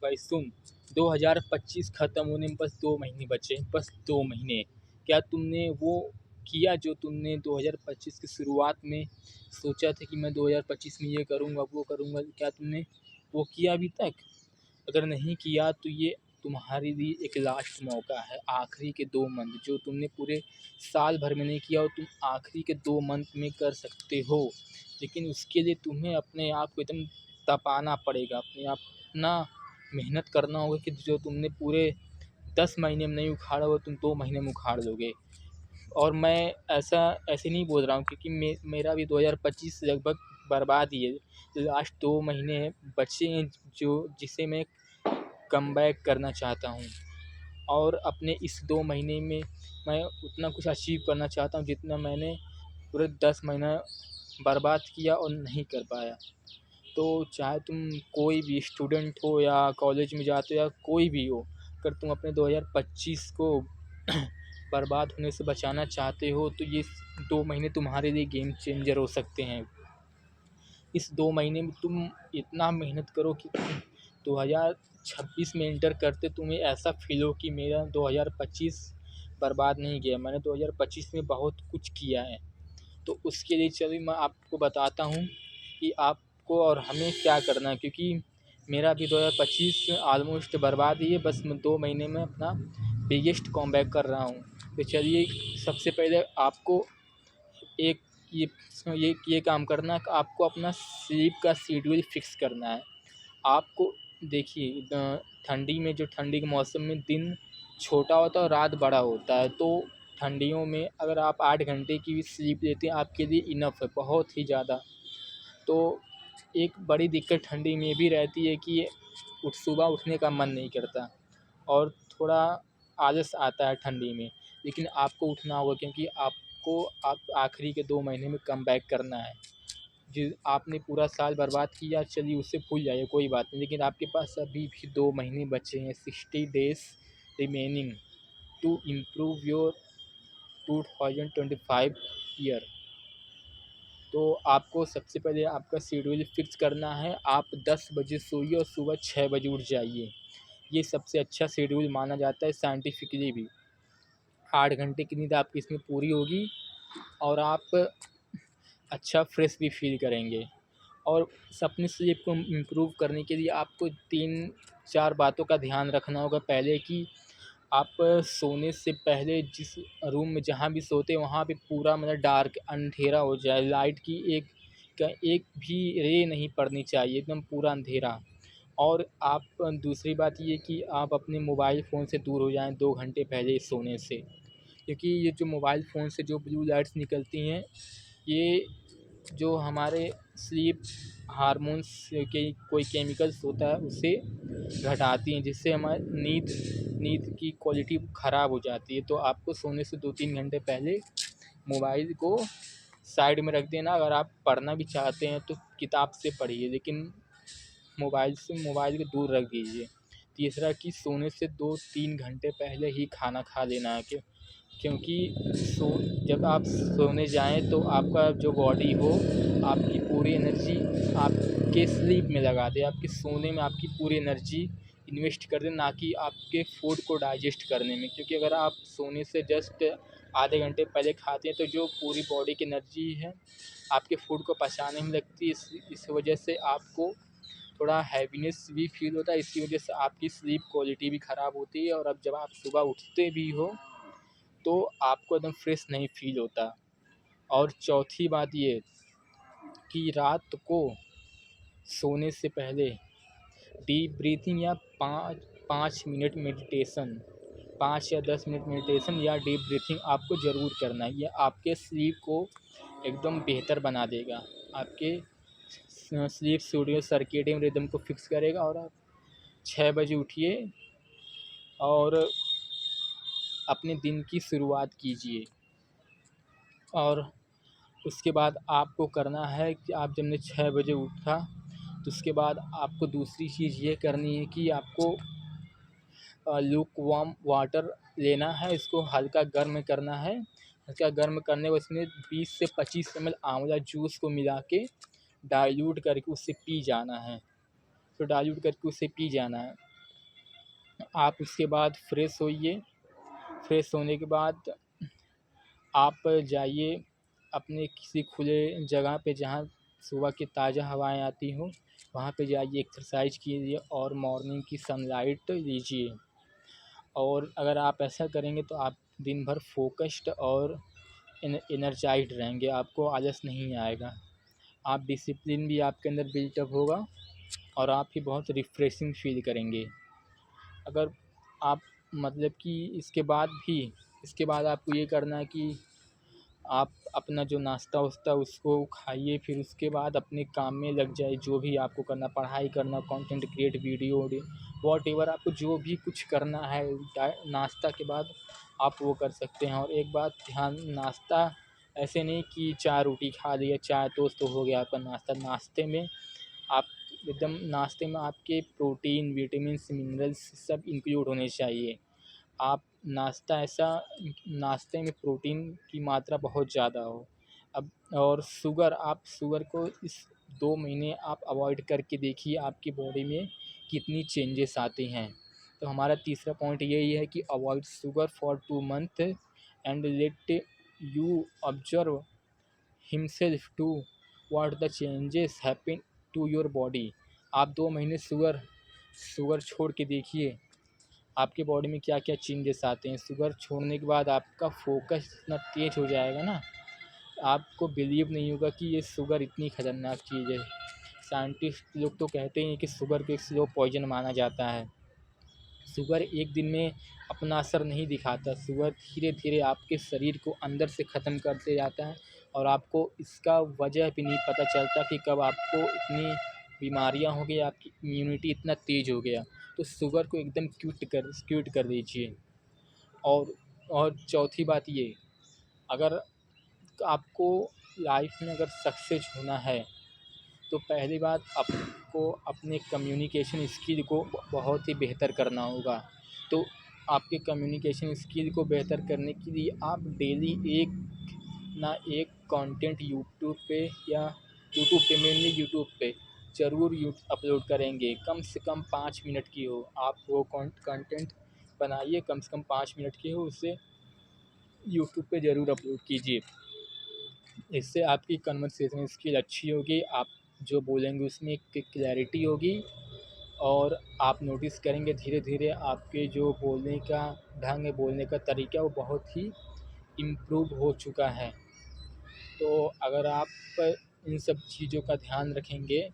भाई सुन, 2025 ख़त्म होने में बस 2 महीने बचे हैं, बस 2 महीने। क्या तुमने वो किया जो तुमने 2025 की शुरुआत में सोचा था कि मैं 2025 में ये करूँगा, वो करूँगा? क्या तुमने वो किया अभी तक? अगर नहीं किया तो ये तुम्हारे लिए एक लास्ट मौका है, आखिरी के 2 मंथ जो तुमने पूरे साल भर में नहीं किया और तुम आखिरी के 2 मंथ में कर सकते हो। लेकिन उसके लिए तुम्हें अपने आप को एकदम तपाना पड़ेगा, अपने आप इतना मेहनत करना होगा कि जो तुमने पूरे 10 महीने में नहीं उखाड़ा वो तुम 2 महीने में उखाड़ लोगे। और मैं ऐसा ऐसे नहीं बोल रहा हूँ क्योंकि मेरा भी 2025 लगभग बर्बाद ही है। लास्ट 2 महीने बचे हैं जो जिसे मैं कमबैक करना चाहता हूँ और अपने इस 2 महीने में मैं उतना कुछ अचीव करना चाहता हूँ जितना मैंने पूरे 10 महीना बर्बाद किया और नहीं कर पाया। तो चाहे तुम कोई भी स्टूडेंट हो या कॉलेज में जाते हो या कोई भी हो, अगर तुम अपने 2025 को बर्बाद होने से बचाना चाहते हो तो ये 2 महीने तुम्हारे लिए गेम चेंजर हो सकते हैं। इस 2 महीने में तुम इतना मेहनत करो कि 2026 में एंटर करते तुम्हें ऐसा फ़ील हो कि मेरा 2025 बर्बाद नहीं गया, मैंने 2025 में बहुत कुछ किया है। तो उसके लिए चलिए मैं आपको बताता हूँ कि आपको और हमें क्या करना है, क्योंकि मेरा भी 2025 ऑलमोस्ट बर्बाद ही है। बस मैं 2 महीने में अपना बिगेस्ट कमबैक कर रहा हूँ। तो चलिए सबसे पहले आपको एक ये काम करना है कि आपको अपना स्लीप का शेड्यूल फिक्स करना है। आपको देखिए ठंडी में जो ठंडी के मौसम में दिन छोटा होता है और रात बड़ा होता है, तो ठंडियों में अगर आप 8 घंटे की भी स्लीप लेते हैं आपके लिए इनफ है, बहुत ही ज़्यादा। तो एक बड़ी दिक्कत ठंडी में भी रहती है कि सुबह उठने का मन नहीं करता और थोड़ा आलस आता है ठंडी में। लेकिन आपको उठना होगा क्योंकि आपको आप आखिरी के 2 महीने में कमबैक करना है। जी, आपने पूरा साल बर्बाद किया, चलिए उसे भूल जाइए, कोई बात नहीं। लेकिन आपके पास अभी भी 2 महीने बचे हैं, 60 days remaining to improve your 2025 year. तो आपको सबसे पहले आपका शेड्यूल फिक्स करना है। आप 10 बजे सोइए और सुबह 6 बजे उठ जाइए। ये सबसे अच्छा शेड्यूल माना जाता है साइंटिफिकली भी। 8 घंटे की नींद आपकी इसमें पूरी होगी और आप अच्छा फ्रेश भी फील करेंगे। और अपनी स्लीप को इम्प्रूव करने के लिए आपको 3-4 बातों का ध्यान रखना होगा। पहले कि आप सोने से पहले जिस रूम में जहाँ भी सोते हैं वहाँ पे पूरा मतलब डार्क अंधेरा हो जाए, लाइट की एक भी रे नहीं पड़नी चाहिए, एकदम पूरा अंधेरा। और आप दूसरी बात ये कि आप अपने मोबाइल फ़ोन से दूर हो जाएँ 2 घंटे पहले सोने से, क्योंकि ये जो मोबाइल फ़ोन से जो ब्लू लाइट्स निकलती हैं, ये जो हमारे स्लीप हार्मोन्स के कोई केमिकल्स होता है उसे घटाती हैं, जिससे हमारी नींद की क्वालिटी ख़राब हो जाती है। तो आपको सोने से 2-3 घंटे पहले मोबाइल को साइड में रख देना। अगर आप पढ़ना भी चाहते हैं तो किताब से पढ़िए, लेकिन मोबाइल को दूर रख दीजिए। तीसरा कि सोने से 2-3 घंटे पहले ही खाना खा लेना है, क्योंकि जब आप सोने जाएँ तो आपका जो बॉडी हो आपकी पूरी एनर्जी आपके स्लीप में लगा दे, आपके सोने में आपकी पूरी एनर्जी इन्वेस्ट कर दे, ना कि आपके फूड को डाइजेस्ट करने में। क्योंकि अगर आप सोने से जस्ट आधे घंटे पहले खाते हैं तो जो पूरी बॉडी की एनर्जी है आपके फूड को पचाने में लगती है। इस वजह से आपको थोड़ा हैवीनेस भी फील होता है, इसकी वजह से आपकी स्लीप क्वालिटी भी ख़राब होती है और अब जब आप सुबह उठते भी हो तो आपको एकदम फ्रेश नहीं फील होता। और चौथी बात ये कि रात को सोने से पहले डीप ब्रीथिंग या 5 मिनट मेडिटेशन, 5 या 10 मिनट मेडिटेशन या डीप ब्रीथिंग आपको ज़रूर करना है। यह आपके स्लीप को एकदम बेहतर बना देगा, आपके स्लीप शेड्यूल सर्केडियन रिदम को फिक्स करेगा। और आप 6 बजे उठिए और अपने दिन की शुरुआत कीजिए। और उसके बाद आपको करना है कि आप जब 6 बजे उठा तो उसके बाद आपको दूसरी चीज़ ये करनी है कि आपको लूक वार्म वाटर लेना है, इसको हल्का गर्म करना है। हल्का गर्म करने के बाद उसमें 20 से 25 ml आंवला जूस को मिला के डाइल्यूट करके उससे पी जाना है। तो डाइल्यूट करके उसे पी जाना है। आप उसके बाद फ्रेश होइए। फ्रेश होने के बाद आप जाइए अपने किसी खुले जगह पे जहाँ सुबह की ताज़ा हवाएं आती हों, वहाँ पे जाइए, एक्सरसाइज कीजिए और मॉर्निंग की सनलाइट लीजिए। और अगर आप ऐसा करेंगे तो आप दिन भर फोकस्ड और एनर्जाइज्ड रहेंगे, आपको आलस नहीं आएगा। आप डिसिप्लिन भी आपके अंदर बिल्टअप होगा और आप भी बहुत रिफ़्रेशिंग फ़ील करेंगे। अगर आप मतलब कि इसके बाद आपको ये करना है कि आप अपना जो नाश्ता वाश्ता उसको खाइए, फिर उसके बाद अपने काम में लग जाइए, जो भी आपको करना, पढ़ाई करना, कंटेंट क्रिएट, वीडियो व्हाटएवर आपको जो भी कुछ करना है नाश्ता के बाद आप वो कर सकते हैं। और एक बात ध्यान, नाश्ता ऐसे नहीं कि चाय रोटी खा लिया, चाय टोस्ट तो हो गया आपका नाश्ता। नाश्ते में आप एकदम नाश्ते में आपके प्रोटीन, विटामिन्स, मिनरल्स सब इंक्लूड होने चाहिए। आप नाश्ते में प्रोटीन की मात्रा बहुत ज़्यादा हो। अब और आप शुगर को इस 2 महीने आप अवॉइड करके देखिए आपकी बॉडी में कितनी चेंजेस आते हैं। तो हमारा तीसरा पॉइंट यही है कि avoid sugar for 2 month and let you observe himself to what the changes happen to your body. आप 2 महीने शुगर छोड़ के देखिए आपके बॉडी में क्या क्या चेंजेस आते हैं। शुगर छोड़ने के बाद आपका फोकस इतना तेज हो जाएगा ना, आपको बिलीव नहीं होगा कि ये शुगर इतनी खतरनाक चीज़ है। साइंटिस्ट लोग तो कहते हैं कि शुगर को एक स्लो पॉइजन माना जाता है। शुगर एक दिन में अपना असर नहीं दिखाता, शुगर धीरे धीरे आपके शरीर को अंदर से ख़त्म करते जाता है और आपको इसका वजह भी नहीं पता चलता कि कब आपको इतनी बीमारियां हो गई, आपकी इम्यूनिटी इतना तेज़ हो गया। तो शुगर को एकदम क्यूट कर दीजिए। और चौथी बात ये, अगर आपको लाइफ में अगर सक्सेस होना है तो पहली बात आपको अपने कम्युनिकेशन स्किल को बहुत ही बेहतर करना होगा। तो आपके कम्युनिकेशन स्किल को बेहतर करने के लिए आप डेली एक ना एक कंटेंट यूट्यूब पे या मेनली यूट्यूब पे ज़रूर अपलोड करेंगे। कम से कम 5 मिनट की हो, आप वो कंटेंट बनाइए, कम से कम 5 मिनट की हो, उसे यूट्यूब पे ज़रूर अपलोड कीजिए। इससे आपकी कन्वर्सेशन स्किल अच्छी होगी, आप जो बोलेंगे उसमें एक क्लैरिटी होगी और आप नोटिस करेंगे धीरे धीरे आपके जो बोलने का ढंग है, बोलने का तरीका वो बहुत ही इम्प्रूव हो चुका है। तो अगर आप इन सब चीज़ों का ध्यान रखेंगे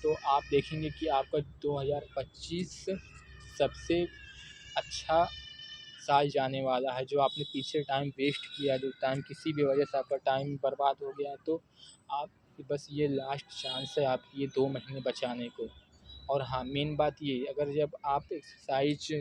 तो आप देखेंगे कि आपका 2025 सबसे अच्छा साल जाने वाला है। जो आपने पीछे टाइम वेस्ट किया, जो टाइम किसी भी वजह से आपका टाइम बर्बाद हो गया है, तो आप बस ये लास्ट चांस है आपकी ये 2 महीने बचाने को। और हाँ, मेन बात ये, अगर जब आप एक्सरसाइज,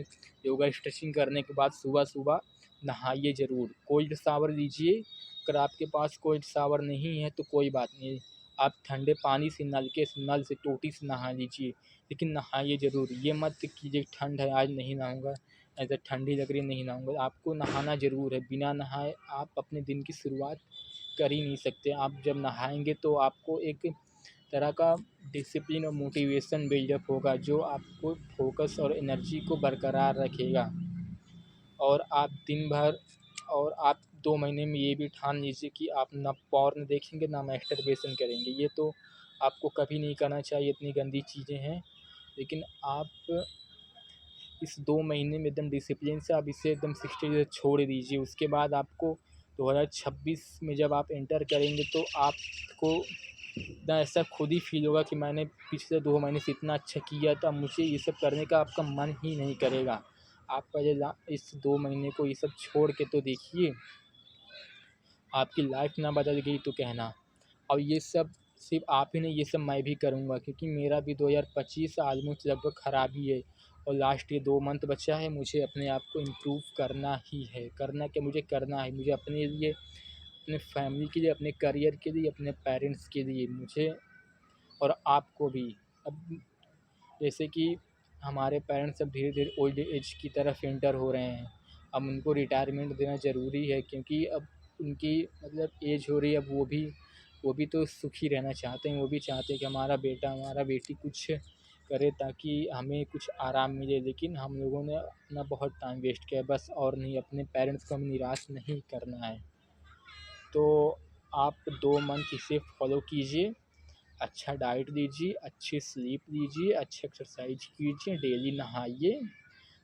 योगा, स्ट्रेचिंग करने के बाद सुबह-सुबह नहाइए ज़रूर, कोल्ड शावर लीजिए। अगर आपके पास कोल्ड शावर नहीं है तो कोई बात नहीं, आप ठंडे पानी से नल से टोटी से नहा लीजिए, लेकिन नहाइए ज़रूर। ये मत कीजिए ठंड है आज नहीं नहाऊँगा, ऐसा ठंडी लग रही नहीं नहाऊँगा, आपको नहाना ज़रूर है। बिना नहाए आप अपने दिन की शुरुआत कर ही नहीं सकते। आप जब नहाएँगे तो आपको एक तरह का डिसिप्लिन और मोटिवेशन बिल्डअप होगा जो आपको फोकस और एनर्जी को बरकरार रखेगा। और आप दिन भर और आप 2 महीने में ये भी ठान लीजिए कि आप ना पॉर्न देखेंगे ना मैस्टरबेशन करेंगे। ये तो आपको कभी नहीं करना चाहिए, इतनी गंदी चीज़ें हैं। लेकिन आप इस 2 महीने में एकदम डिसिप्लिन से आप इसे एकदम 60 डेज़ छोड़ दीजिए। उसके बाद आपको 2026 में जब आप एंटर करेंगे तो आपको इतना ऐसा खुद ही फ़ील होगा कि मैंने पिछले 2 महीने से इतना अच्छा किया था, मुझे ये सब करने का आपका मन ही नहीं करेगा। आप पहले इस 2 महीने को ये सब छोड़ के तो देखिए, आपकी लाइफ ना बदल गई तो कहना। और ये सब सिर्फ आप ही नहीं, ये सब मैं भी करूँगा क्योंकि मेरा भी 2025 ऑलमोस्ट लगभग ख़राब ही है और लास्ट ये 2 मंथ बचा है। मुझे अपने आप को इम्प्रूव करना ही है। करना क्या, मुझे करना है। मुझे अपने लिए, अपने फैमिली के लिए, अपने करियर के लिए, अपने पेरेंट्स के लिए, मुझे और आपको भी। अब जैसे कि हमारे पेरेंट्स अब धीरे धीरे ओल्ड एज की तरफ एंटर हो रहे हैं, अब उनको रिटायरमेंट देना ज़रूरी है क्योंकि अब उनकी मतलब एज हो रही है। अब वो भी तो सुखी रहना चाहते हैं, वो भी चाहते हैं कि हमारा बेटा, हमारा बेटी कुछ करें ताकि हमें कुछ आराम मिले, लेकिन हम लोगों ने अपना बहुत टाइम वेस्ट किया बस, और नहीं, अपने पेरेंट्स को हमें निराश नहीं करना है। तो आप 2 मंथ इसे फॉलो कीजिए, अच्छा डाइट लीजिए, अच्छी स्लीप लीजिए, अच्छी एक्सरसाइज कीजिए, डेली नहाइए,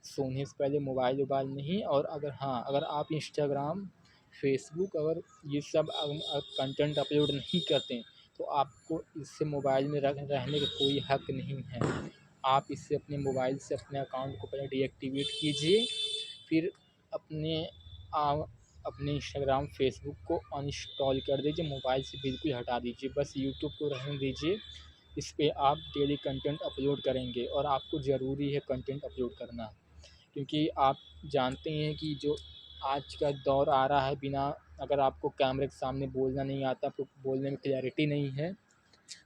सोने से पहले मोबाइल-वोबाइल नहीं। और अगर हाँ, अगर आप इंस्टाग्राम, फेसबुक अगर ये सब कंटेंट अपलोड नहीं करते हैं, तो आपको इससे मोबाइल में रहने का कोई हक नहीं है। आप इससे अपने मोबाइल से अपने अकाउंट को पहले डीएक्टिवेट कीजिए, फिर अपने अ, अपने इंस्टाग्राम, फेसबुक को अनइंस्टॉल कर दीजिए, मोबाइल से बिल्कुल हटा दीजिए, बस यूट्यूब को रहने दीजिए। इस पे आप डेली कंटेंट अपलोड करेंगे और आपको ज़रूरी है कंटेंट अपलोड करना, क्योंकि आप जानते हैं कि जो आज का दौर आ रहा है, बिना अगर आपको कैमरे के सामने बोलना नहीं आता, आपको बोलने में क्लैरिटी नहीं है,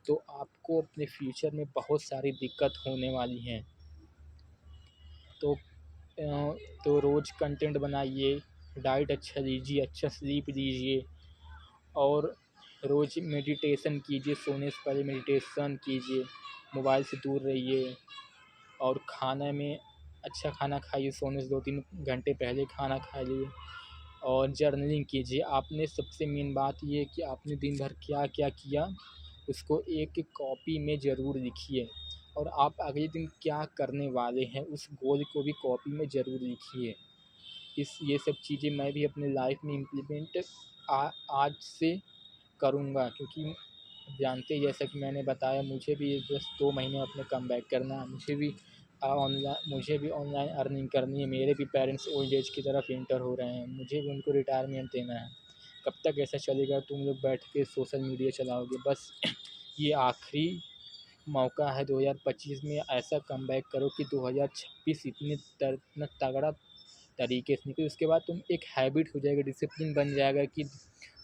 तो आपको अपने फ्यूचर में बहुत सारी दिक्कत होने वाली हैं। तो तो रोज़ कंटेंट बनाइए, डाइट अच्छा लीजिए, अच्छा स्लीप लीजिए, और रोज़ मेडिटेशन कीजिए, सोने से पहले मेडिटेशन कीजिए, मोबाइल से दूर रहिए, और खाने में अच्छा खाना खाइए, सोने से 2-3 घंटे पहले खाना खा लीजिए, और जर्नलिंग कीजिए। आपने सबसे मेन बात ये है कि आपने दिन भर क्या-क्या किया, उसको एक कॉपी में ज़रूर लिखिए, और आप अगले दिन क्या करने वाले हैं, उस गोल को भी कॉपी में ज़रूर लिखिए। ये सब चीज़ें मैं भी अपने लाइफ में इम्प्लीमेंट आज से करूँगा, क्योंकि जानते ही, जैसा कि मैंने बताया, मुझे भी बस 2 महीने में अपने कमबैक करना है। मुझे भी ऑनलाइन अर्निंग करनी है। मेरे भी पेरेंट्स ओल्ड एज की तरफ एंटर हो रहे हैं, मुझे भी उनको रिटायरमेंट देना है। कब तक ऐसा चलेगा, तुम लोग बैठ के सोशल मीडिया चलाओगे? बस ये आखिरी मौका है 2025 में, ऐसा कमबैक करो कि 2026 इतने तगड़ा तरीके से निकले। उसके बाद तुम एक हैबिट हो जाएगा, डिसिप्लिन बन जाएगा कि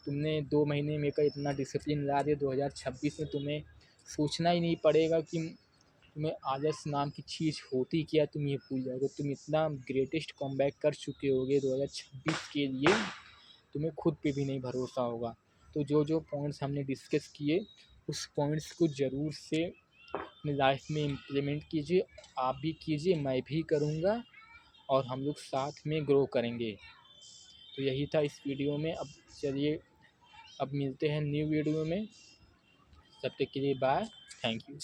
तुमने 2 महीने में का इतना डिसिप्लिन ला दिया, 2026 में तुम्हें सोचना ही नहीं पड़ेगा कि तुम्हें आलस नाम की चीज़ होती क्या, तुम ये भूल जाओगे। तुम इतना ग्रेटेस्ट कमबैक कर चुके होगे 2026 के लिए, तुम्हें खुद पे भी नहीं भरोसा होगा। तो जो पॉइंट्स हमने डिस्कस किए, उस पॉइंट्स को ज़रूर से अपनी लाइफ में इम्प्लीमेंट कीजिए। आप भी कीजिए, मैं भी करूँगा, और हम लोग साथ में ग्रो करेंगे। तो यही था इस वीडियो में। अब चलिए, अब मिलते हैं न्यू वीडियो में। तब तक के लिए बाय, थैंक यू।